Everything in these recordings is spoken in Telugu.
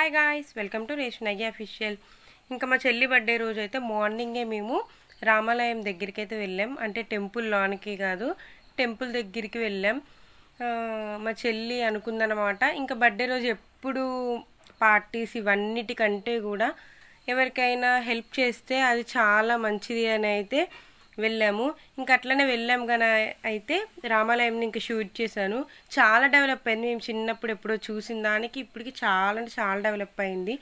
Hi guys, welcome to Reshnayya official. ఇంకా మా చెల్లి బర్త్డే రోజు అయితే మార్నింగే మేము రామాలయం దగ్గరికి అయితే వెళ్ళాం. అంటే టెంపుల్ లోనికి కాదు, టెంపుల్ దగ్గరికి వెళ్ళాం. మా చెల్లి అనుకుందనమాట, ఇంకా బర్త్డే రోజు ఎప్పుడు పార్టీస్ ఇవన్నిటికంటే కూడా ఎవరికైనా హెల్ప్ చేస్తే అది చాలా మంచిది అని అయితే వెళ్ళాము. ఇంకా అట్లనే వెళ్ళాం కానీ అయితే రామాలయంని ఇంకా షూట్ చేశాను. చాలా డెవలప్ అయింది. మేము చిన్నప్పుడు ఎప్పుడో చూసిన దానికి ఇప్పటికి చాలా అంటే చాలా డెవలప్ అయింది.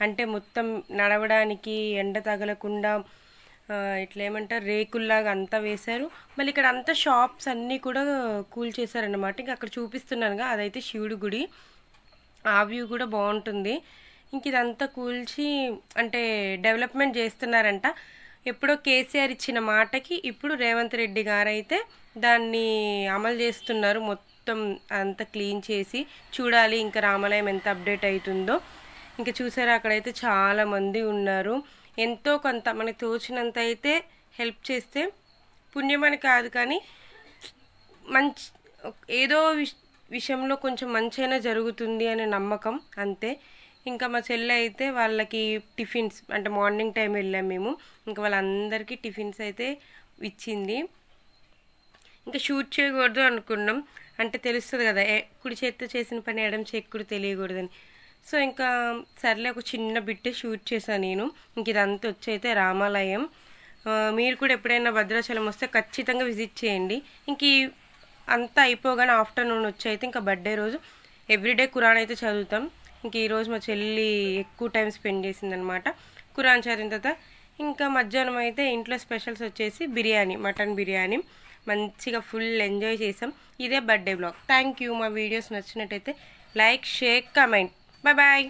అంటే మొత్తం నడవడానికి ఎండ తగలకుండా ఇట్లా ఏమంటారు రేకుల్లాగా అంతా వేశారు. మళ్ళీ ఇక్కడ అంతా షాప్స్ అన్నీ కూడా కూల్ చేశారనమాట. ఇంకా అక్కడ చూపిస్తున్నానుగా అదైతే శివుడి గుడి. ఆ వ్యూ కూడా బాగుంటుంది. ఇంక ఇదంతా కూల్చి అంటే డెవలప్మెంట్ చేస్తున్నారంట. ఎప్పుడో కేసీఆర్ ఇచ్చిన మాటకి ఇప్పుడు రేవంత్ రెడ్డి గారు అయితే దాన్ని అమలు చేస్తున్నారు. మొత్తం అంతా క్లీన్ చేసి చూడాలి ఇంకా రామాలయం ఎంత అప్డేట్ అవుతుందో. ఇంకా చూసారా, అక్కడైతే చాలా మంది ఉన్నారు. ఎంతో కొంత మనకు తోచినంత అయితే హెల్ప్ చేస్తే పుణ్యమని కాదు కానీ మంచి ఏదో విషయంలో కొంచెం మంచైనా జరుగుతుంది అనే నమ్మకం అంతే. ఇంకా మా చెల్లె అయితే వాళ్ళకి టిఫిన్స్ అంటే మార్నింగ్ టైం వెళ్ళాం మేము. ఇంకా వాళ్ళందరికీ టిఫిన్స్ అయితే ఇచ్చింది. ఇంకా షూట్ చేయకూడదు అనుకున్నాం, అంటే తెలుస్తుంది కదా కుడి చేతితో చేసిన పని ఎడమ చేతికి తెలియకూడదని. సో ఇంకా సర్లే ఒక చిన్న బిట్టే షూట్ చేశాను నేను. ఇంక ఇదంతా వచ్చి అయితే రామాలయం. మీరు కూడా ఎప్పుడైనా భద్రాచలం వస్తే ఖచ్చితంగా విజిట్ చేయండి. ఇంక అంతా అయిపోగానే ఆఫ్టర్నూన్ వచ్చి అయితే ఇంకా బర్త్డే రోజు ఎవ్రీడే ఖురాన్ అయితే చదువుతాం. ఇంక ఈరోజు మా చెల్లి ఎక్కువ టైం స్పెండ్ చేసిందనమాట. ఖురాన్ చదివిన తర్వాత ఇంకా మధ్యాహ్నం అయితే ఇంట్లో స్పెషల్స్ వచ్చేసి బిర్యానీ, మటన్ బిర్యానీ మంచిగా ఫుల్ ఎంజాయ్ చేసాం. ఇదే బర్త్డే బ్లాగ్. Thank you. మా వీడియోస్ నచ్చినట్టయితే like, share, comment. Bye bye.